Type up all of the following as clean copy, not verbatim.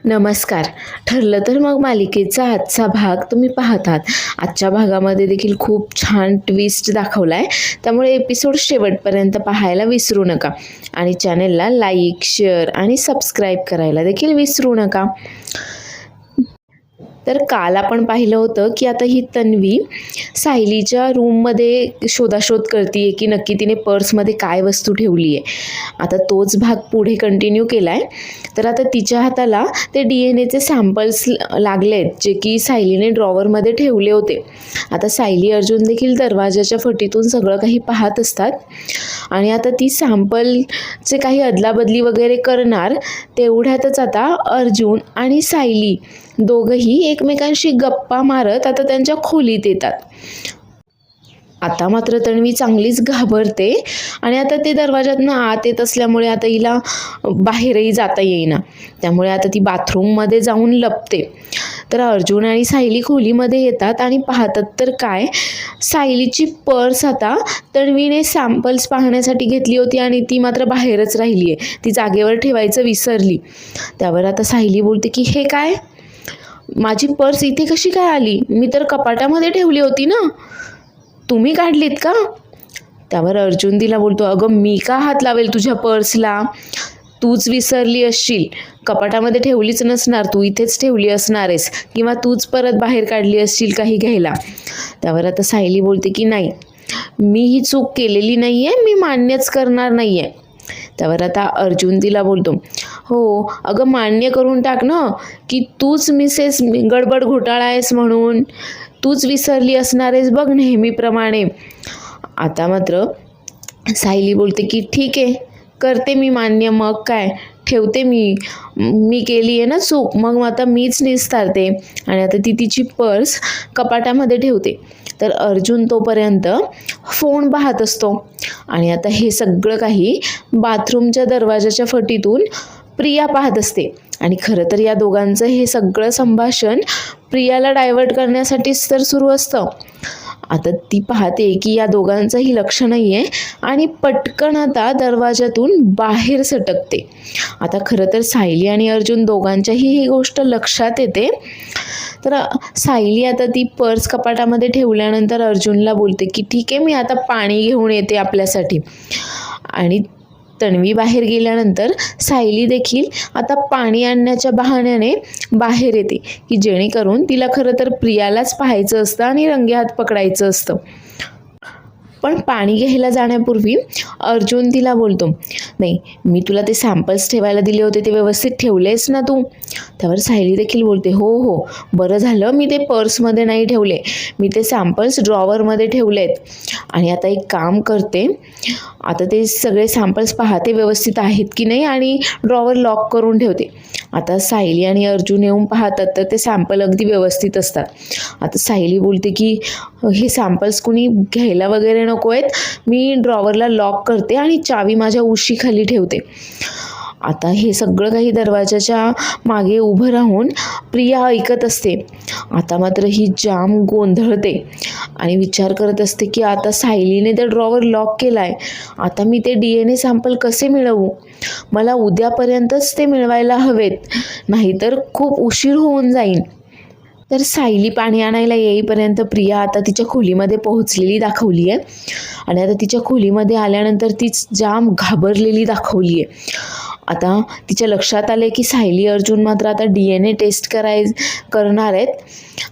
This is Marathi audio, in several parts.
नमस्कार. ठरलं तर मग मालिकेचा आजचा भाग तुम्ही पाहतात. आजच्या भागामध्ये देखील खूप छान ट्विस्ट दाखवला आहे, त्यामुळे एपिसोड शेवटपर्यंत पाहायला विसरू नका आणि चॅनेलला लाईक, शेअर आणि सबस्क्राईब करायला देखील विसरू नका. तर काल आपण पाहिलं होतं की आता ही तन्वी सायलीच्या रूममध्ये शोधाशोध करते की नक्की तिने पर्समध्ये काय वस्तू ठेवली आहे. आता तोच भाग पुढे कंटिन्यू केला आहे. तर आता तिच्या हाताला ते DNA चे सॅम्पल्स लागलेत, जे की सायलीने ड्रॉवरमध्ये ठेवले होते. आता सायली अर्जुन देखील दरवाजाच्या फटीतून सगळं काही पाहत असतात आणि आता ती सॅम्पलचे काही अदलाबदली वगैरे करणार. तेवढ्यातच आता अर्जुन आणि सायली दोघंही एकमेकांशी गप्पा मारत आता त्यांच्या खोलीत येतात. आता मात्र तन्वी चांगलीच घाबरते आणि आता ते दरवाजातनं आत येत असल्यामुळे आता हिला बाहेरही जाता येईना, त्यामुळे आता ती बाथरूममध्ये जाऊन लपते. तर अर्जुन आणि सायली खोलीमध्ये येतात आणि पाहतात तर काय, सायलीची पर्स आता तन्वीने सॅम्पल्स पाहण्यासाठी घेतली होती आणि ती मात्र बाहेरच राहिली आहे. ती जागेवर ठेवायचं विसरली. त्यावर आता सायली बोलते की हे काय, माझी पर्स इथे कशी काय आली? मी तर कपाटामध्ये ठेवली होती ना, तुम्ही काढलीत का? त्यावर अर्जुन तिला बोलतो, अगं मी का हात लावेल तुझ्या पर्सला? तूच विसरली असशील, कपाटामध्ये ठेवलीच नसणार, तू इथेच ठेवली असणार आहेस, किंवा तूच परत बाहेर काढली असशील काही घ्यायला. त्यावर आता सायली बोलते की नाही, मी ही चूक केलेली नाही आहे, मी मान्यच करणार नाही आहे. त्यावर आता अर्जुन तिला बोलतो, हो अगं मान्य करून टाक ना की तूच मिसेस गडबड घोटाळा आहेस म्हणून, तूच विसरली असणार आहेस बघ नेहमीप्रमाणे. आता मात्र सायली बोलते की ठीक आहे, करते मी मान्य, मग काय, ठेवते मी केली आहे ना चूक, मग आता मीच निस्तारते. आणि आता ती तिची पर्स कपाटामध्ये ठेवते. तर अर्जुन तोपर्यंत फोन पाहत असतो आणि आता हे सगळं काही बाथरूमच्या दरवाजाच्या फटीतून प्रिया पाहत असते. आणि खरं तर या दोघांचं हे सगळं संभाषण प्रियाला डायव्हर्ट करण्यासाठीच तर सुरू असतं. आता ती पाहते की या दोघांचंही लक्ष नाही आहे आणि पटकन आता दरवाजातून बाहेर सटकते. आता खरं तर सायली आणि अर्जुन दोघांच्याही ही गोष्ट लक्षात येते. तर सायली आता ती पर्स कपाटामध्ये ठेवल्यानंतर अर्जुनला बोलते की ठीक आहे, मी आता पाणी घेऊन येते आपल्यासाठी. आणि तन्वी बाहेर गेल्यानंतर सायली देखील आता पाणी आणण्याच्या बहाण्याने बाहेर येते की जेणेकरून तिला खरं तर प्रियालाच पाहायचं असतं आणि रंगेहात पकडायचं असतं. पण पाणी घ्यायला जाण्यापूर्वी अर्जुन तिला बोलतो, नाही मी तुला ते सॅम्पल्स ठेवायला दिले होते ते व्यवस्थित ठेवलेस ना तू? त्यावर सायली देखील बोलते, हो हो, बरं झालं मी ते पर्समध्ये नाही ठेवले, मी ते सॅम्पल्स ड्रॉवरमध्ये ठेवलेत. आणि आता एक काम करते, आता ते सगळे सॅम्पल्स पाहते व्यवस्थित आहेत की नाही आणि ड्रॉवर लॉक करून ठेवते. आता सायली आणि अर्जुन येऊन पाहतात तर ते सॅम्पल अगदी व्यवस्थित असतात. आता सायली बोलते की हे सॅम्पल्स कुणी घ्यायला वगैरे नको आहेत, मी ड्रॉवरला लॉक करते आणि चावी माझ्या उशीखाली ठेवते. आता हे सगळं काही दरवाजाच्या मागे उभं राहून प्रिया ऐकत असते. आता मात्र ही जाम गोंधळते आणि विचार करत असते की आता सायलीने ते ड्रॉवर लॉक केला आहे, आता मी ते DNA सॅम्पल कसे मिळवू? मला उद्यापर्यंतच ते मिळवायला हवेत, नाहीतर खूप उशीर होऊन जाईल. तर सायली पाणी आणायला येईपर्यंत प्रिया आता तिच्या खोलीमध्ये पोहोचलेली दाखवली आहे. आणि आता तिच्या खोलीमध्ये आल्यानंतर तीच जाम घाबरलेली दाखवली आहे. आता तिच्या लक्षात आले की सायली अर्जुन मात्र आता DNA टेस्ट करणार आहेत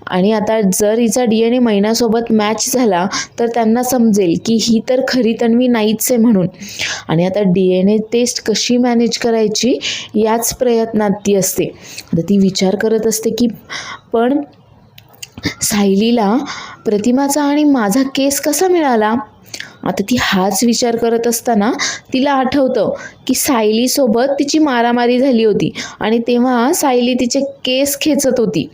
आणि आता जर हिचा DNA मैनासोबत मॅच झाला तर त्यांना समजेल की ही तर खरी तन्वी नाहीच आहे म्हणून. आणि आता DNA टेस्ट कशी मॅनेज करायची याच प्रयत्नात ती असते. आता ती विचार करत असते की पण सायलीला प्रतिमाचा आणि माझा केस कसा मिळाला? आता ती हाच विचार करत असताना तिला आठवतं की सायलीसोबत तिची मारामारी झाली होती आणि तेव्हा सायली तिचे केस खेचत होती.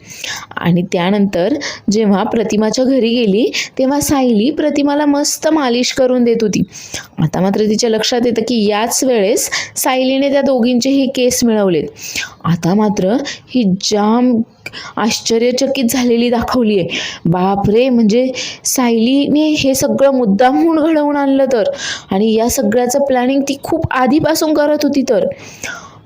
आणि त्यानंतर जेव्हा प्रतिमाच्या घरी गेली तेव्हा सायली प्रतिमाला मस्त मालिश करून देत होती. आता मात्र तिच्या लक्षात येतं की याच वेळेस सायलीने त्या दोघींचेही केस मिळवलेत. आता मात्र ही जाम आश्चर्यचकित झालेली दाखवली आहे. बापरे, म्हणजे सायलीने हे सगळं मुद्दामहून घडवून आणलं तर, आणि या सगळ्याचं प्लॅनिंग ती खूप आधीपासून करत होती तर.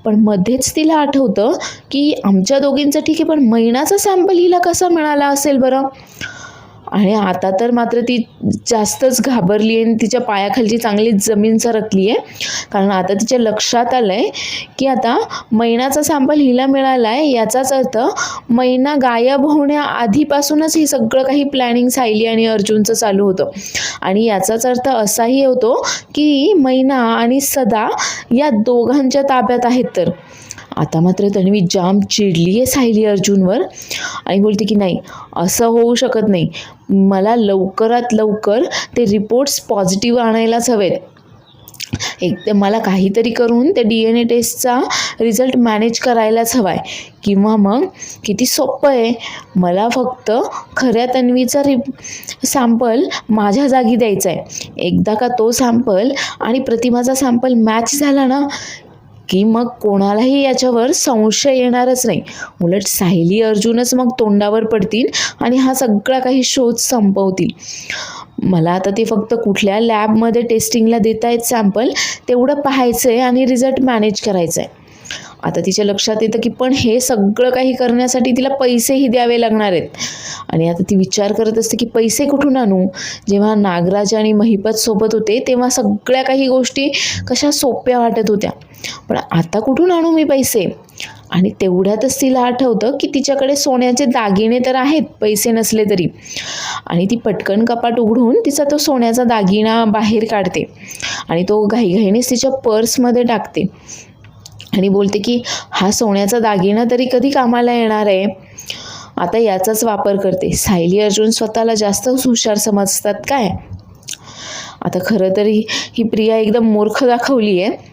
पण मध्येच तिला आठवतं की आमच्या दोघींचं ठीक आहे, पण मैनाचा सॅम्पल हिला कसा मिळाला असेल बरं. आणि आता तर मात्र ती जास्तच घाबरली आहे आणि तिच्या पायाखालची चांगलीच जमीन सरकली आहे. कारण आता तिच्या लक्षात आलं आहे की आता मैनाचा सॅम्पल हिला मिळाला आहे, याचाच अर्थ मैना गायब होण्याआधीपासूनच हे सगळं काही प्लॅनिंग सायली आणि अर्जुनचं चालू होतं. आणि याचाच अर्थ असाही होतो की मैना आणि सदा या दोघांच्या ताब्यात आहेत. तर आता मात्र तन्वी जाम चिडली आहे सायली अर्जुनवर आणि बोलते की नाही, असं होऊ शकत नाही. मला लवकरात लवकर ते रिपोर्ट्स पॉझिटिव्ह आणायलाच हवेत. एकदम मला काहीतरी करून ते DNA टेस्टचा रिझल्ट मॅनेज करायलाच हवा आहे. किंवा मग किती सोपं आहे, मला फक्त खऱ्या तन्वीचा सॅम्पल माझ्या जागी द्यायचा आहे. एकदा का तो सॅम्पल आणि प्रतिमाचा सॅम्पल मॅच झाला ना की मग कोणालाही याच्यावर संशय येणारच नाही. उलट सायली अर्जुनच मग तोंडावर पडतील आणि हा सगळा काही शोध संपवतील. मला आता ते फक्त कुठल्या लॅबमध्ये टेस्टिंगला देत आहेत सॅम्पल तेवढं पाहायचं आहे आणि रिझल्ट मॅनेज करायचं आहे. आता तिच्या लक्षात येतं की पण हे सगळं काही करण्यासाठी तिला पैसेही द्यावे लागणार आहेत. आणि आता ती विचार करत असते की पैसे कुठून आणू. जेव्हा नागराज आणि महिपत सोबत होते तेव्हा सगळ्या काही गोष्टी कशा सोप्या वाटत होत्या, पण आता कुठून आणू मी पैसे. आणि तेवढ्यातच तिला आठवतं की तिच्याकडे सोन्याचे दागिने तर आहेत, पैसे नसले तरी. आणि ती पटकन कपाट उघडून तिचा तो सोन्याचा दागिना बाहेर काढते आणि तो घाईघाईनेच तिच्या पर्समध्ये टाकते आणि बोलते की हा सोन्याचा दागिना तरी कधी कामाला येणार आहे, आता याचाच वापर करते. सायली अर्जुन स्वतःला जास्त हुशार समजतात काय. आता खरं तरी ही प्रिया एकदम मूर्ख दाखवली आहे.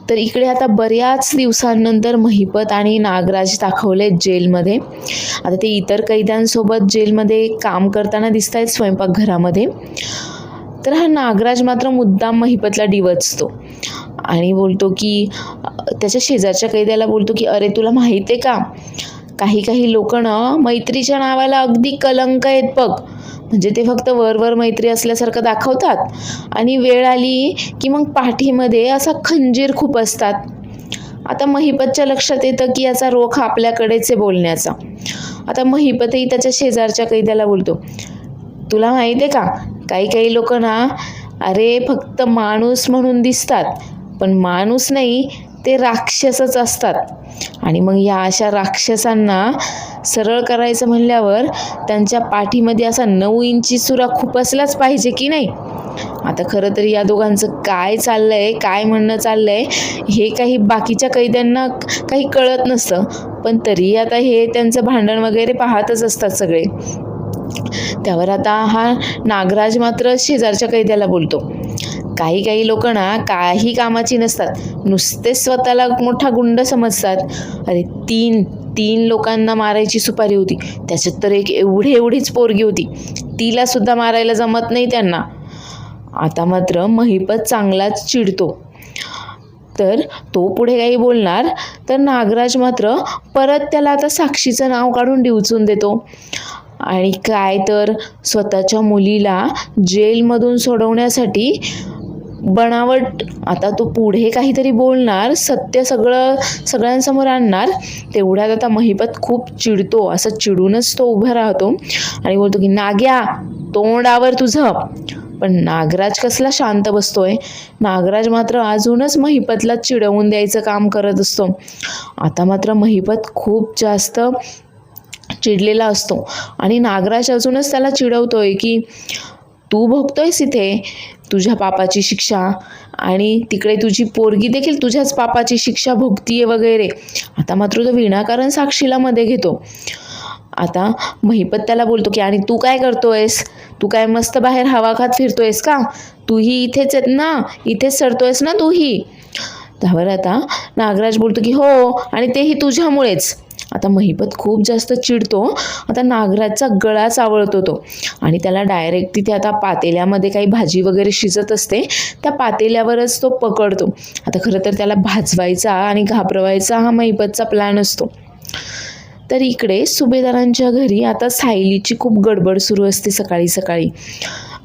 तर इकडे आता बऱ्याच दिवसांनंतर महिपत आणि नागराज दाखवले जेलमध्ये. आता ते इतर कैद्यांसोबत जेलमध्ये काम करताना दिसत आहेत स्वयंपाकघरामध्ये. तर हा नागराज मात्र मुद्दाम महिपतला डिवचतो आणि बोलतो की त्याच्या शेजारच्या कैद्याला बोलतो की अरे तुला माहीत आहे का, काही लोक ना मैत्रीच्या नावाला अगदी कलंक आहेत बघ. म्हणजे ते फक्त वरवर मैत्री असल्यासारखं दाखवतात आणि वेळ आली की मग पाठीमध्ये असा खंजीर खूप असतात. आता महिपतच्या लक्षात येतं की याचा रोख आपल्याकडेच आहे बोलण्याचा. आता महिपतही त्याच्या शेजारच्या कैद्याला बोलतो, तुला माहिती आहे का, काही लोक ना अरे फक्त माणूस म्हणून दिसतात, पण माणूस नाही, ते राक्षसच असतात. आणि मग या अशा राक्षसांना सरळ करायचं म्हणल्यावर त्यांच्या पाठीमध्ये असा 9 इंची सुरा खुपसलाच पाहिजे की नाही. आता खरं तरी या दोघांचं काय चाललंय, काय म्हणणं चाललंय हे काही बाकीच्या कैद्यांना काही कळत नसतं, पण तरी आता हे त्यांचं भांडण वगैरे पाहतच असतात सगळे. त्यावर आता हा नागराज मात्र शेजारच्या कैद्याला बोलतो, काही लोक ना काही कामाची नसतात, नुसते स्वतःला मोठा गुंड समजतात. अरे तीन लोकांना मारायची सुपारी होती, त्याच्यात तर एक एवढीच पोरगी होती, तिला सुद्धा मारायला जमत नाही त्यांना. आता मात्र महिपत चांगलाच चिडतो. तर तो पुढे काही बोलणार तर नागराज मात्र परत त्याला आता साक्षीचं नाव काढून डिवचून देतो. आणि काय तर स्वतःच्या मुलीला जेलमधून सोडवण्यासाठी बनावट, आता तो पुढे काहीतरी बोलणार, सत्य सगळ्यांसमोर आणणार. तेवढ्यात आता महिपत खूप चिडतो, असं चिडूनच तो उभा राहतो आणि बोलतो की नाग्या, तोंडावर तुझं. पण नागराज कसला शांत बसतोय. नागराज मात्र अजूनच महिपतला चिडवून द्यायचं काम करत असतो. आता मात्र महिपत खूप जास्त चिडलेला असतो आणि नागराज अजूनच त्याला चिडवतोय की तू भोगतोयस इथे तुझ्या पापाची शिक्षा आणि तिकडे तुझी पोरगी देखील तुझ्याच पापाची शिक्षा भोगतीये वगैरे. आता मात्र तो विनाकारण साक्षीला मध्ये घेतो. आता महिपत त्याला बोलतो की आणि तू काय करतोयस, तू काय मस्त बाहेर हवा खात फिरतोयस का, तूही इथेच आहेत ना, इथेच सरतोयस ना तूही. त्यावर आता नागराज बोलतो की हो, आणि तेही तुझ्यामुळेच. आता महिपत खूप जास्त चिडतो. आता नागराजचा गळा चावळतो तो आणि त्याला डायरेक्ट तिथे आता पातेल्यामध्ये काही भाजी वगैरे शिजत असते त्या पातेल्यावरच तो पकडतो. आता खरं तर त्याला भाजवायचा आणि घाबरवायचा हा महिपतचा प्लॅन असतो. तर इकडे सुभेदारांच्या घरी आता सायलीची खूप गडबड सुरू असते सकाळी.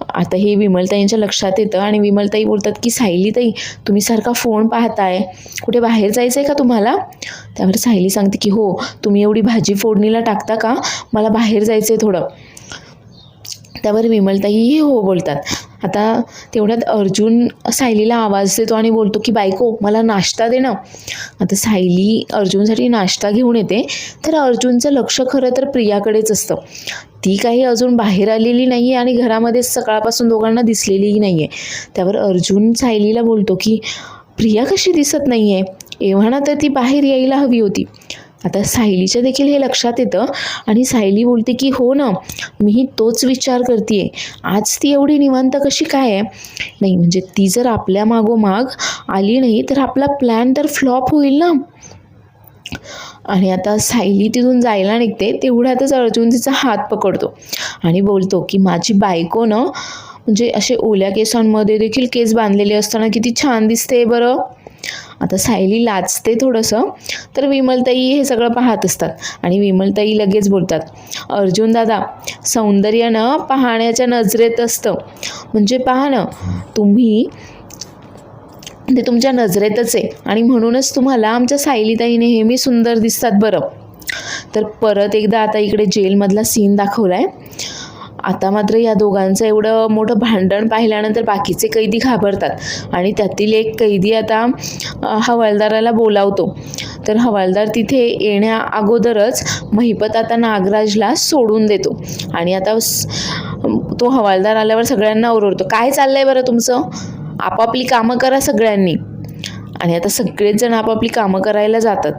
आता हे विमलताईंच्या लक्षात येतं आणि विमलताई बोलतात की सायलीताई, तुम्ही सारखा फोन पाहताय, कुठे बाहेर जायचं आहे का तुम्हाला? त्यावर सायली सांगते की हो, तुम्ही एवढी भाजी फोडणीला टाकता का? मला बाहेर जायचं आहे थोडं. त्यावर विमलताई हो बोलतात. आता तेवढ्यात अर्जुन सायलीला आवाज देतो आणि बोलतो की बायको, मला नाश्ता दे ना. आता सायली अर्जुनसाठी नाश्ता घेऊन येते, तर अर्जुनचं लक्ष खरं तर प्रियाकडेच असतं. ती काही अजून बाहेर आलेली नाही आहे आणि घरामध्ये सकाळपासून दोघांना दिसलेलीही नाही आहे. त्यावर अर्जुन सायलीला बोलतो की प्रिया कशी दिसत नाही आहे, एव्हाना तर ती बाहेर यायला हवी होती. आता सायलीच्या देखील हे लक्षात येतं आणि सायली बोलते की हो ना, मीही तोच विचार करते, आज ती एवढी निवांत कशी काय आहे? नाही म्हणजे ती जर आपल्या मागोमाग आली नाही तर आपला प्लॅन तर फ्लॉप होईल ना. आणि आता सायली तिथून जायला निघते, तेवढ्यातच अर्जुन तिचा हात पकडतो आणि बोलतो की माझी बायको ना, म्हणजे असे ओल्या केसांमध्ये देखील केस बांधलेले असताना किती छान दिसते बरं. आता सायली लाजते थोडंसं, तर विमलताई हे सगळं पाहत असतात आणि विमलताई लगेच बोलतात, अर्जुन दादा, सौंदर्य ना पाहण्याच्या नजरेत असतं. म्हणजे पहा ना, तुम्ही ते तुमच्या नजरेतच आहे आणि म्हणूनच तुम्हाला आमच्या सायलीताई नेहमी सुंदर दिसतात बरं. तर परत एकदा आता इकडे जेलमधला सीन दाखवला आहे. आता मात्र या दोघांचं एवढं मोठं भांडण पाहिल्यानंतर बाकीचे कैदी घाबरतात आणि त्यातील एक कैदी आता हवालदाराला बोलावतो. तर हवालदार तिथे येण्या अगोदरच महिपत आता नागराजला सोडून देतो आणि आता तो हवालदार आल्यावर सगळ्यांना ओरडतो, काय चाललंय बरं तुमचं? आपापली कामं करा सगळ्यांनी. आणि आता सगळेच जण आपापली कामं करायला जातात.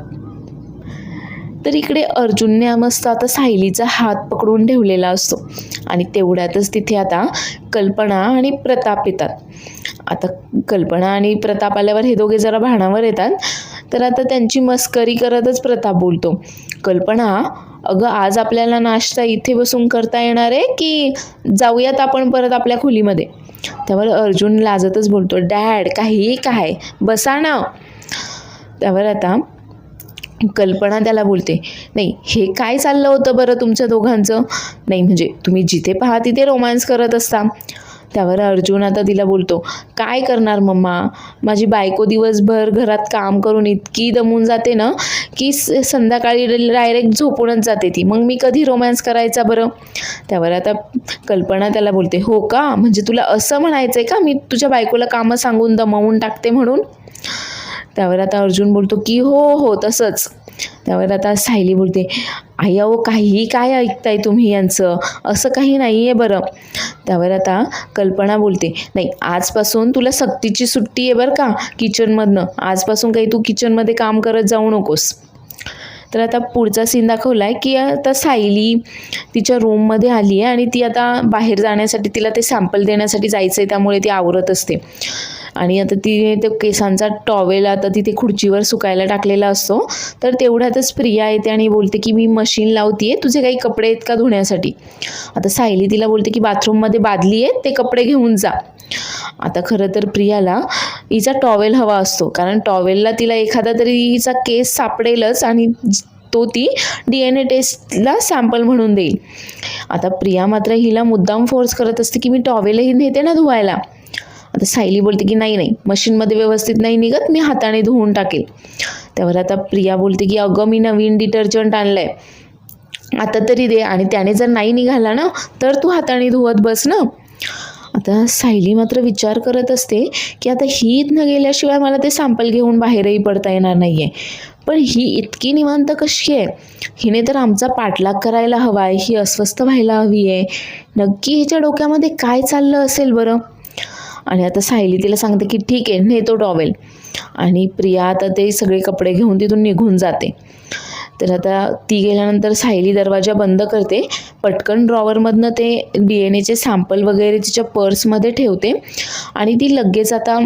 तर इकडे अर्जुनने मस्त आता सायलीचा हात पकडून ठेवलेला असतो आणि तेवढ्यातच तिथे आता कल्पना आणि प्रताप येतात. आता कल्पना आणि प्रताप आल्यावर हे दोघे जरा भानावर येतात. तर आता त्यांची मस्करी करतच प्रताप बोलतो, कल्पना, अगं आज आपल्याला नाश्ता इथे बसून करता येणार आहे की जाऊयात आपण परत आपल्या खोलीमध्ये? त्यावर अर्जुन लाजतच बोलतो, डॅड, काही काय, बसा ना. त्यावर आता कल्पना त्याला बोलते, नाही हे काय चाललं होतं बरं तुमच्या दोघांचं? नाही म्हणजे तुम्ही जिथे पहा तिथे रोमॅन्स करत असता. त्यावर अर्जुन आता तिला बोलतो, काय करणार मम्मा, माझी बायको दिवसभर घरात काम करून इतकी दमून जाते ना की संध्याकाळी डायरेक्ट झोपूनच जाते ती, मग मी कधी रोमॅन्स करायचा बरं? त्यावर आता कल्पना त्याला बोलते, हो का, म्हणजे तुला असं म्हणायचं आहे का मी तुझ्या बायकोला कामं सांगून दमवून टाकते म्हणून? त्यावर आता अर्जुन बोलतो की हो हो तसंच. त्यावर आता सायली बोलते, आई अहो काहीही काय ऐकताय तुम्ही यांचं, असं काही नाही आहे बरं. त्यावर आता कल्पना बोलते, नाही आजपासून तुला सक्तीची सुट्टी आहे बरं का किचनमधनं, आजपासून काही तू किचनमध्ये काम करत जाऊ नकोस. तर आता पुढचा सीन दाखवला आहे की आता सायली तिच्या रूममध्ये आली आहे आणि ती आता बाहेर जाण्यासाठी तिला ते सॅम्पल देण्यासाठी जायचं आहे, त्यामुळे ती आवरत असते. आणि आता ती ते केसांचा टॉवेल आता तिथे खुर्चीवर सुकायला टाकलेला असतो. तर तेवढ्यातच प्रिया येते आणि बोलते की मी मशीन लावते, तुझे काही कपडे आहेत का धुण्यासाठी? आता सायली तिला बोलते की बाथरूममध्ये बादली आहे, ते कपडे घेऊन जा. आता खरं तर प्रियाला हिचा टॉवेल हवा असतो, कारण टॉवेलला तिला एखादा तरी हिचा केस सापडेलच आणि तो ती DNA टेस्टला सॅम्पल म्हणून देईल. आता प्रिया मात्र हिला मुद्दाम फोर्स करत असते की मी टॉवेलही नेते ना धुवायला. आता सायली बोलते की नाही नाही, मशीनमध्ये व्यवस्थित नाही निघत, मी हाताने धुवून टाकेल. त्यावर आता प्रिया बोलते की अगं मी नवीन डिटर्जंट आणलं आहे, आता तरी दे, आणि त्याने जर नाही निघाला ना तर तू हाताने धुवत बस ना. आता सायली मात्र विचार करत असते की आता ही न गेल्याशिवाय मला ते सॅम्पल घेऊन बाहेरही पडता येणार नाही आहे, पण ही इतकी निवांत कशी आहे? हिने तर आमचा पाठलाग करायला हवा आहे, ही अस्वस्थ व्हायला हवी आहे. नक्की हिच्या डोक्यामध्ये काय चाललं असेल बरं? आणि आता सायली तिला सांगते की ठीक आहे, नेतो टॉवेल. आणि प्रिया आता ते सगळे कपडे घेऊन तिथून निघून जाते. तर आता ती गेल्यानंतर सायली दरवाजा बंद करते, पटकन ड्रॉवरमधनं ते DNAचे सॅम्पल वगैरे तिच्या पर्समध्ये ठेवते आणि ती लगेच आता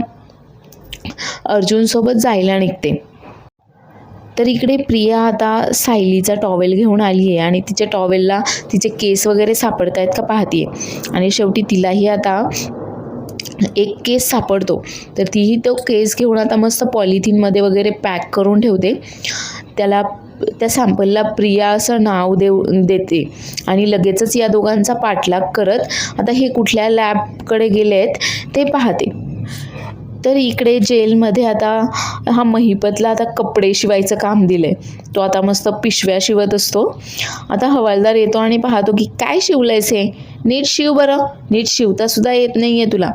अर्जुनसोबत जायला निघते. तर इकडे प्रिया आता सायलीचा टॉवेल घेऊन आली आहे आणि तिच्या टॉवेलला तिचे केस वगैरे सापडत आहेत का पाहते आणि शेवटी तिलाही आता एक केस सापडतो. तर तीही तो केस घेऊन आता मस्त पॉलिथिनमध्ये वगैरे पॅक करून ठेवते. त्याला त्या सॅम्पलला प्रिया असं नाव देते आणि लगेचच या दोघांचा पाठलाग करत आता हे कुठल्या लॅबकडे गेले आहेत ते पाहते. तर इकडे जेलमध्ये आता हा महिपतला आता कपडे शिवायचं काम दिलंय. तो आता मस्त पिशव्या शिवत असतो. आता हवालदार येतो आणि पाहतो की काय शिवलंयस हे, नीट शिव बरं, नीट शिवता सुद्धा येत नाहीये तुला.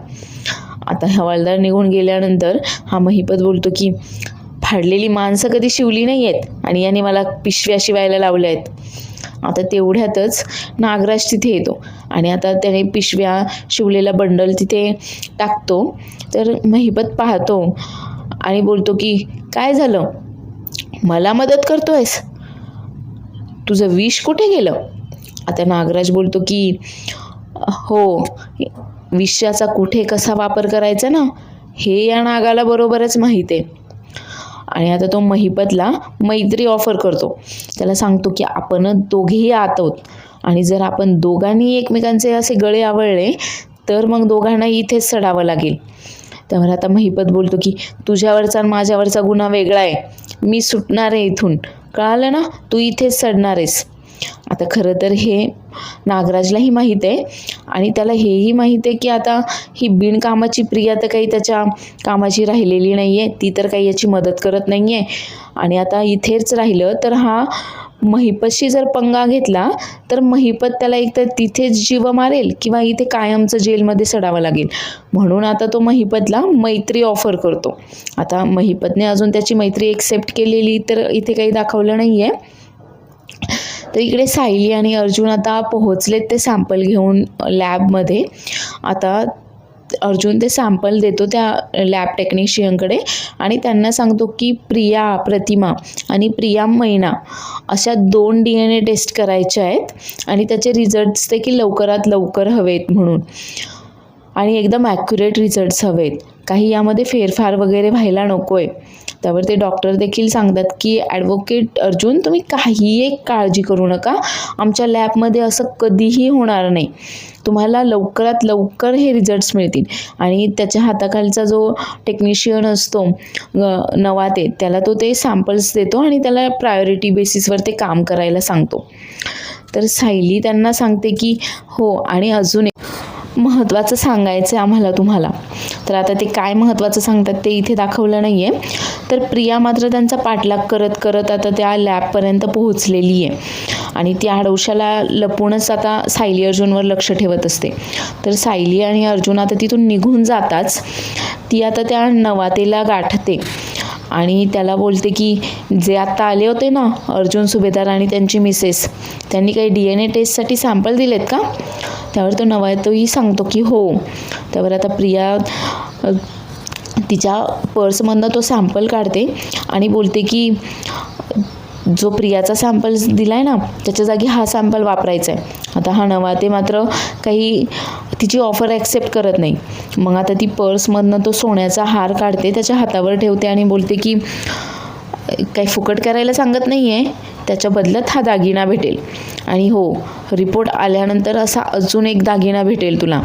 आता हवालदार निघून गेल्यानंतर हा महिपत बोलतो की फाडलेली माणसं कधी शिवली नाही आहेत आणि याने मला पिशव्या शिवायला लावल्या आहेत. आता तेवढ्यातच नागराज तिथे येतो आणि आता त्याने पिशव्या शिवलेला बंडल तिथे टाकतो. तर महिपत पाहतो आणि बोलतो की काय झालं, मला मदत करतोयस, तुझं विष कुठे गेलं. आता नागराज बोलतो की हो, विषाचा कुठे कसा वापर करायचा ना हे या नागाला बरोबरच माहीत आहे. आणि आता तो महिपतला मैत्री ऑफर करतो. त्याला सांगतो की आपण दोघेही आत आहोत आणि जर आपण दोघांनी एकमेकांचे असे गळे आवळले तर मग दोघांना इथेच सडावं लागेल. त्यावर आता महिपत बोलतो की तुझ्यावरचा आणि माझ्यावरचा गुन्हा वेगळा आहे, मी सुटणार आहे इथून, कळालं ना, तू इथेच सडणार आहेस. आता खरं तर हे नागराजलाही माहीत आहे आणि त्याला हेही माहीत आहे की आता ही बिनकामाची प्रिया तर काही त्याच्या कामाची राहिलेली नाही आहे, ती तर काही याची मदत करत नाही आहे. आणि आता इथेच राहिलं तर हा महिपतशी जर पंगा घेतला तर महिपत त्याला एकतर तिथेच जीव मारेल किंवा इथे कायमचं जेलमध्ये सडावं लागेल. म्हणून आता तो महिपतला मैत्री ऑफर करतो. आता महिपतने अजून त्याची मैत्री एक्सेप्ट केलेली तर इथे काही दाखवलं नाही आहे. तर इकडे सायली आणि अर्जुन आता पोहोचलेत ते सॅम्पल घेऊन लॅबमध्ये. आता अर्जुन ते सॅम्पल देतो त्या लॅब टेक्निशियनकडे आणि त्यांना सांगतो की प्रिया प्रतिमा आणि प्रिया मैना अशा 2 DNA टेस्ट करायच्या आहेत आणि त्याचे रिझल्ट्स देखील लवकरात लवकर हवेत म्हणून, आणि एकदम ॲक्युरेट रिझल्ट्स हवेत, काही यामध्ये फेरफार वगैरे व्हायला नको आहे. त्यावर ते डॉक्टर देखील सांगतात की ॲडव्होकेट अर्जुन, तुम्ही काही एक काळजी करू नका, आमच्या लॅबमध्ये असं कधीही होणार नाही, तुम्हाला लवकरात लवकर हे रिझल्ट्स मिळतील. आणि त्याच्या हाताखालचा जो टेक्निशियन असतो नवाते, त्याला तो ते सॅम्पल्स देतो आणि त्याला प्रायोरिटी बेसिसवर ते काम करायला सांगतो. तर सायली त्यांना सांगते की हो, आणि अजून महत्त्वाचं सांगायचं आहे आम्हाला तुम्हाला. तर आता ते काय महत्त्वाचं सांगतात ते इथे दाखवलं नाही आहे. तर प्रिया मात्र त्यांचा पाठलाग करत करत आता त्या लॅबपर्यंत पोहोचलेली आहे आणि ती आडोशाला लपूनच आता सायली अर्जुनवर लक्ष ठेवत असते. तर सायली आणि अर्जुन आता तिथून निघून जाताच ती आता त्या नवातेला गाठते आणि त्याला बोलते की जे आत्ता आले होते ना अर्जुन सुभेदार आणि त्यांची मिसेस, त्यांनी काही DNA टेस्टसाठी सॅम्पल दिलेत का. त्यावर तो नवातोही सांगतो की हो. त्यावर आता प्रिया तिच्या पर्समधनं तो सॅम्पल काढते आणि बोलते की जो प्रियाचा सॅम्पल दिला आहे ना त्याच्या जागी हा सॅम्पल वापरायचा आहे. आता हा नवाते मात्र काही तिची ऑफर ॲक्सेप्ट करत नाही. मग आता ती पर्समधनं तो सोन्याचा हार काढते, त्याच्या हातावर ठेवते आणि बोलते की काही फुकट करायला सांगत नाही आहे, त्याच्या बदल्यात हा दागिना भेटेल आणि हो, रिपोर्ट आल्यानंतर असा अजून एक दागिना भेटेल तुला.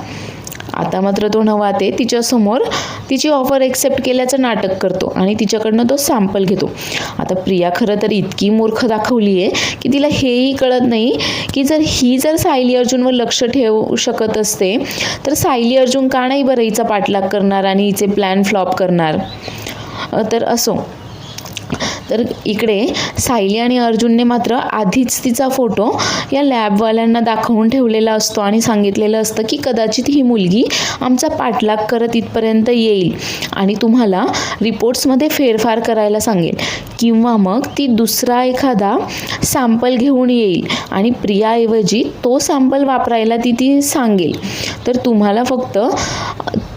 आता मात्र तो नवाते तिच्यासमोर तिची ऑफर एक्सेप्ट केल्याचं नाटक करतो आणि तिच्याकडनं तो सॅम्पल घेतो. आता प्रिया खरं तर इतकी मूर्ख दाखवली आहे की तिला हेही कळत नाही की जर सायली अर्जुनवर लक्ष ठेवू शकत असते तर सायली अर्जुन का नाही बरं हिचा पाठलाग करणार आणि हिचे प्लॅन फ्लॉप करणार. तर असो. तर इकडे सायली आणि अर्जुनने मात्र आधीच तिचा फोटो या लॅबवाल्यांना दाखवून ठेवलेला असतो आणि सांगितलेलं असतं की कदाचित ही मुलगी आमचा पाठलाग करत इथपर्यंत येईल आणि तुम्हाला रिपोर्ट्समध्ये फेरफार करायला सांगेल किंवा मग ती दुसरा एखादा सॅम्पल घेऊन येईल आणि प्रियाऐवजी तो सॅम्पल वापरायला ती सांगेल. तर तुम्हाला फक्त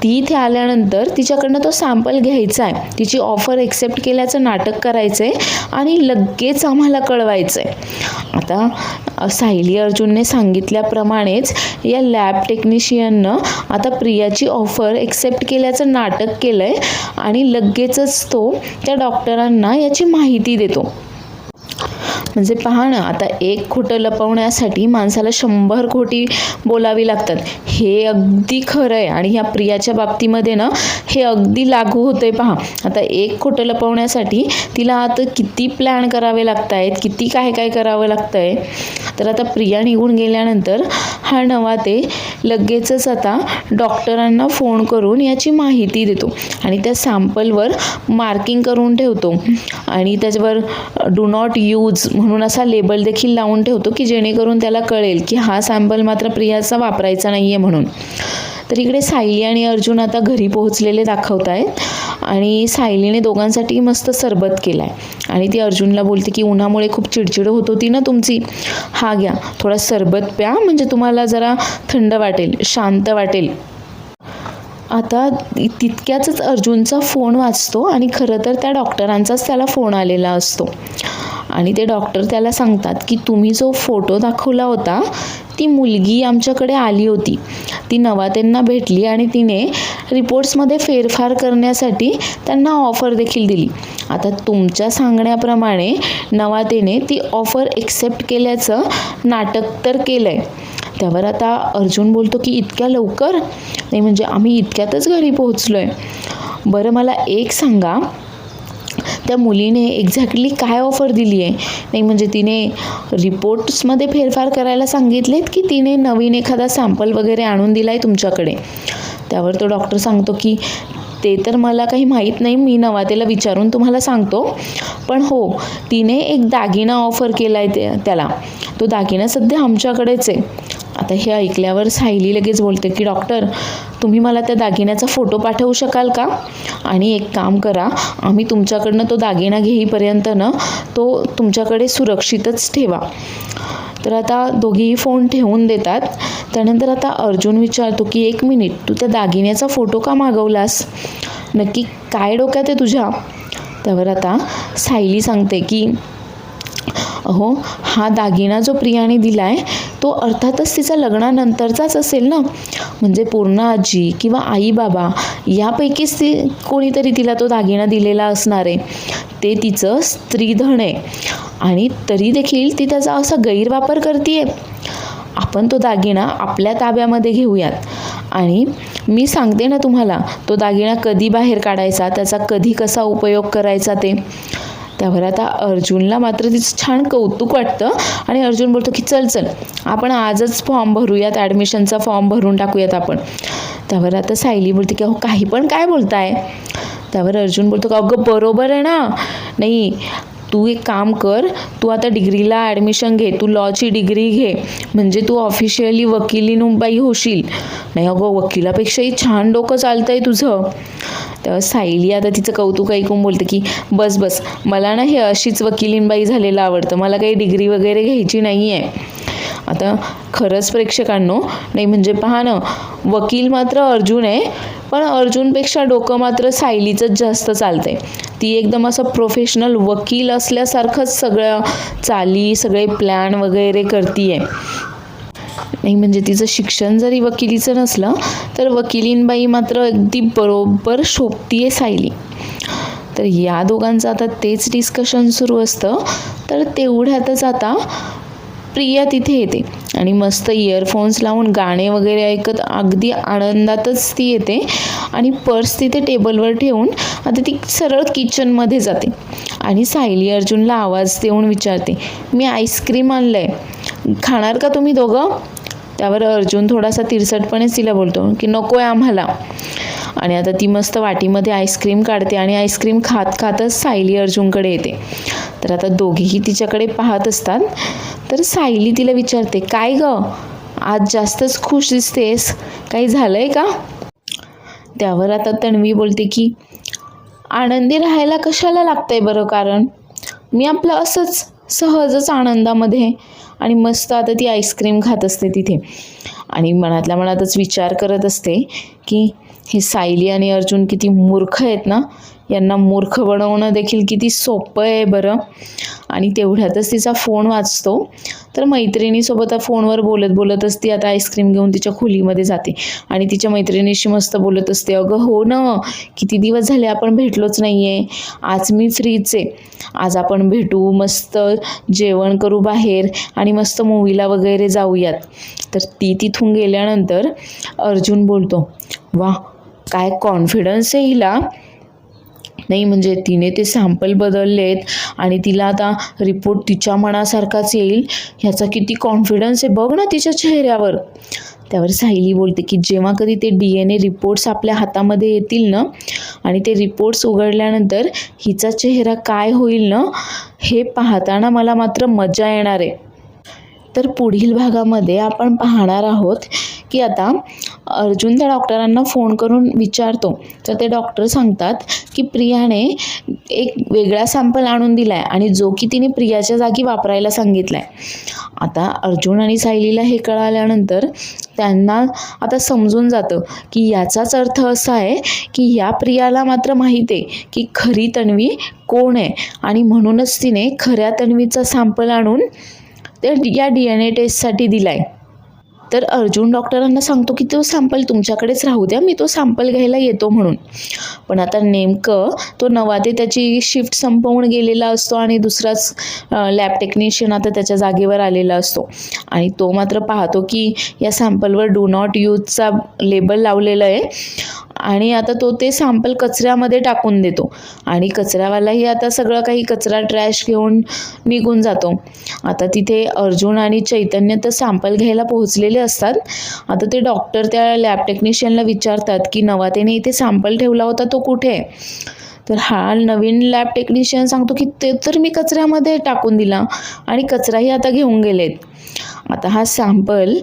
ती इथे आल्यानंतर तिच्याकडनं तो सॅम्पल घ्यायचा आहे, तिची ऑफर एक्सेप्ट केल्याचं नाटक करायचं आहे आणि लगेच आम्हाला कळवायचं आहे. आता सायली अर्जुनने सांगितल्याप्रमाणेच या लॅब टेक्निशियननं आता प्रियाची ऑफर एक्सेप्ट केल्याचं नाटक केलं आहे आणि लगेचच तो त्या डॉक्टरांना याची माहिती देतो. म्हणजे पहा ना, आता एक खोटं लपवण्यासाठी माणसाला 100 खोटी बोलावी लागतात. हे अगदी खरं आहे आणि ह्या प्रियाच्या बाबतीमध्ये ना हे अगदी लागू होतंय. पहा, आता एक खोटं लपवण्यासाठी तिला आता किती प्लॅन करावे लागत आहेत, किती काय काय करावं लागतंय. तर आता प्रिया निघून गेल्यानंतर हा नवाते लगेचच आता डॉक्टरांना फोन करून याची माहिती देतो आणि त्या सॅम्पलवर मार्किंग करून ठेवतो आणि त्याच्यावर डू नॉट यूज म्हणून असा लेबल देखील लावून ठेवतो की जेणेकरून त्याला कळेल की हा सॅम्पल मात्र प्रियाचा वापरायचा नाही आहे म्हणून. तर इकडे सायली आणि अर्जुन आता घरी पोहोचलेले दाखवत आहेत आणि सायलीने दोघांसाठी मस्त सरबत केला आहे आणि ती अर्जुनला बोलते की उन्हामुळे खूप चिडचिड होत होती ना तुमची, हा घ्या थोडा सरबत प्या म्हणजे तुम्हाला जरा थंड वाटेल, शांत वाटेल. आता तितक्याच अर्जुनचा फोन वाजतो आणि खरं तर त्या डॉक्टरांचाच त्याला फोन आलेला असतो आणि ते डॉक्टर त्याला सांगतात की तुम्ही जो फोटो दाखवला होता ती मुलगी आमच्याकडे आली होती, ती नवातेंना भेटली आणि तिने रिपोर्ट्समध्ये फेरफार करण्यासाठी त्यांना ऑफर देखील दिली. आता तुमच्या सांगण्याप्रमाणे नवातेने ती ऑफर एक्सेप्ट केल्याचं नाटक तर केलं आहे. त्यावर आता अर्जुन बोलतो की इतक्या लवकर नाही, म्हणजे आम्ही इतक्यातच घरी पोहोचलो आहे. बरं मला एक सांगा, त्या मुलीने एक्झॅक्टली काय ऑफर दिली आहे? नाही म्हणजे तिने रिपोर्ट्समध्ये फेरफार करायला सांगितलेत की तिने नवीन एखादा सॅम्पल वगैरे आणून दिला आहे तुमच्याकडे? त्यावर तो डॉक्टर सांगतो की ते तर मला काही माहीत नाही, मी नवातेला विचारून तुम्हाला सांगतो. पण हो, तिने एक दागिना ऑफर केला आहे त्याला, तो दागिना सध्या आमच्याकडेच आहे. आता हे ऐकल्यावर सायली लगेच बोलते की डॉक्टर तुम्ही मला त्या दागिन्याचा फोटो पाठवू शकाल का? आणि एक काम करा, आम्ही तुमच्याकडनं तो दागिना घेईपर्यंत ना तो तुमच्याकडे सुरक्षितच ठेवा. तर आता दोघेही फोन ठेवून देतात. त्यानंतर आता अर्जुन विचारतो की एक मिनिट, तू त्या दागिन्याचा फोटो का मागवलास? नक्की काय डोक्यात आहे तुझ्या? त्यावर आता सायली सांगते की अहो हा दागिना जो प्रियाने दिला आहे तो अर्थातच तिचा लग्नानंतरचाच असेल ना, म्हणजे पूर्ण आजी किंवा आई बाबा यापैकीच ती कोणीतरी तिला तो दागिना दिलेला असणार आहे. ते तिचं स्त्रीधन आहे आणि तरी देखील ती त्याचा असा गैरवापर करते. आपण तो दागिना आपल्या ताब्यामध्ये घेऊयात आणि मी सांगते ना तुम्हाला तो दागिना कधी बाहेर काढायचा, त्याचा कधी कसा उपयोग करायचा ते. त्यावर आता अर्जुनला मात्र तिचं छान कौतुक वाटतं आणि अर्जुन बोलतो की चल आपण आजच फॉर्म भरूयात, ॲडमिशनचा फॉर्म भरून टाकूयात आपण. त्यावर आता सायली बोलते की अहो काही पण काय बोलताय? त्यावर अर्जुन बोलतो का अगं बरोबर आहे ना, नाही तू एक काम कर, तू आता डिग्रीला ॲडमिशन घे, तू लॉची डिग्री घे म्हणजे तू ऑफिशियली वकिलीनुबाई होशील. नाही अगं वकिलापेक्षाही छान डोकं चालतंय तुझं. तेव्हा सायली आता तिचं कौतुक ऐकून बोलते की बस मला ना हे अशीच वकिलीनबाई झालेलं आवडतं, मला काही डिग्री वगैरे घ्यायची नाही आहे. आता खरंच प्रेक्षकांनो, नाही म्हणजे पहा ना, वकील मात्र अर्जुन आहे पण अर्जुनपेक्षा डोकं मात्र सायलीचंच जास्त चालतंय. ती एकदम असं प्रोफेशनल वकील असल्यासारखंच सगळं चाली, सगळे प्लॅन वगैरे करतीये. नाही म्हणजे तिचं शिक्षण जरी वकिलीचं नसलं तर वकिलीनबाई मात्र अगदी बरोबर शोभतीये सायली. तर या दोघांचं आता तेच डिस्कशन सुरू असतं. तर तेवढ्यातच आता प्रिया तिथे येते आणि मस्त इयरफोन्स लावून गाणे वगैरे ऐकत अगदी आनंदातच ती येते आणि पर्स तिथे टेबलवर ठेवून आता ती सरळ किचनमध्ये जाते आणि सायली अर्जुनला आवाज देऊन विचारते, मी आईस्क्रीम आणलं आहे, खाणार का तुम्ही दोघं? त्यावर अर्जुन थोडासा तिरसटपणेच तिला बोलतो की नको आहे आम्हाला. आणि आता ती मस्त वाटीमध्ये आईस्क्रीम काढते आणि आईस्क्रीम खातच सायली अर्जुनकडे येते. तर आता दोघेही तिच्याकडे पाहत असतात. तर सायली तिला विचारते, काय गं आज जास्तच खुश दिसतेस, काही झालंय का? त्यावर आता तन्वी बोलते की आनंदी राहायला कशाला लागतंय बरं कारण, मी आपलं असंच सहजच आनंदामध्ये. आणि मस्त आता ती आईस्क्रीम खात असते तिथे आणि मनातल्या मनातच विचार करत असते की हे सायली आणि अर्जुन किती मूर्ख आहेत ना, यांना मूर्ख बनवणं देखील किती सोपं आहे बरं. आणि तेवढ्यातच तिचा फोन वाजतो. तर मैत्रिणीसोबत फोनवर बोलत बोलतच ती आता आईस्क्रीम घेऊन तिच्या खोलीमध्ये जाते आणि तिच्या मैत्रिणीशी मस्त बोलत असते. अगं हो ना, किती दिवस झाले आपण भेटलोच नाही आहे. आज मी फ्रीच आहे. आज आपण भेटू, मस्त जेवण करू बाहेर आणि मस्त मूवीला वगैरे जाऊयात. तर ती तिथून गेल्यानंतर अर्जुन बोलतो, वा काय कॉन्फिडन्स आहे हिला. नाही म्हणजे तिने ते सॅम्पल बदललेत आणि तिला आता रिपोर्ट तिच्या मनासारखाच येईल ह्याचा किती कॉन्फिडन्स आहे बघ ना तिच्या चेहऱ्यावर. त्यावर सायली बोलते की जेव्हा कधी ते DNA रिपोर्ट्स आपल्या हातामध्ये येतील ना आणि ते रिपोर्ट्स उघडल्यानंतर हिचा चेहरा काय होईल ना हे पाहताना मला मात्र मजा येणार आहे. तर पुढील भागामध्ये आपण पाहणार आहोत की आता अर्जुन त्या डॉक्टरांना फोन करून विचारतो. तर ते डॉक्टर सांगतात की प्रियाने एक वेगळा सॅम्पल आणून दिला आहे आणि जो की तिने प्रियाच्या जागी वापरायला सांगितला आहे. आता अर्जुन आणि सायलीला हे कळाल्यानंतर त्यांना आता समजून जातं की याचाच अर्थ असा आहे की या प्रियाला मात्र माहीत आहे की खरी तन्वी कोण आहे आणि म्हणूनच तिने खऱ्या तन्वीचा सॅम्पल आणून या DNA टेस्टसाठी दिलाय. तर अर्जुन डॉक्टरांना सांगतो की तो सॅम्पल तुमच्याकडेच राहू द्या, मी तो सॅम्पल घ्यायला येतो म्हणून. पण आता नेमकं तो नवाते त्याची शिफ्ट संपवून गेलेला असतो आणि दुसराच लॅब टेक्निशियन आता त्याच्या जागेवर आलेला असतो आणि तो मात्र पाहतो की या सॅम्पलवर डू नॉट यूजचा लेबल लावलेलं आहे आणि आता तो ते सॅम्पल कचऱ्यामध्ये टाकून देतो आणि कचऱ्यावालाही आता सगळं काही कचरा ट्रॅश घेऊन निघून जातो. आता तिथे अर्जुन आणि चैतन्य तर सॅम्पल घ्यायला पोहोचलेले असतात. आता ते डॉक्टर त्या लॅब टेक्निशियनला विचारतात की नवातेने इथे सॅम्पल ठेवला होता तो कुठे. तर हा नवीन लॅब टेक्निशियन सांगतो की ते तर मी कचऱ्यामध्ये टाकून दिला आणि कचराही आता घेऊन गेलेत. आता हा सॅम्पल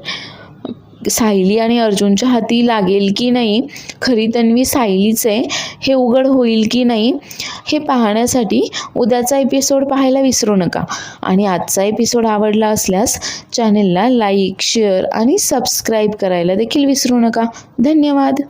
सायली आणि अर्जुनच्या हाती लागेल की नाही, खरी तन्वी सायलीच आहे हे उघड होईल की नाही हे पाहण्यासाठी उद्याचा एपिसोड पाहायला विसरू नका. आणि आजचा एपिसोड आवडला असल्यास चॅनेलला लाईक, शेअर आणि सबस्क्राईब करायला देखील विसरू नका. धन्यवाद.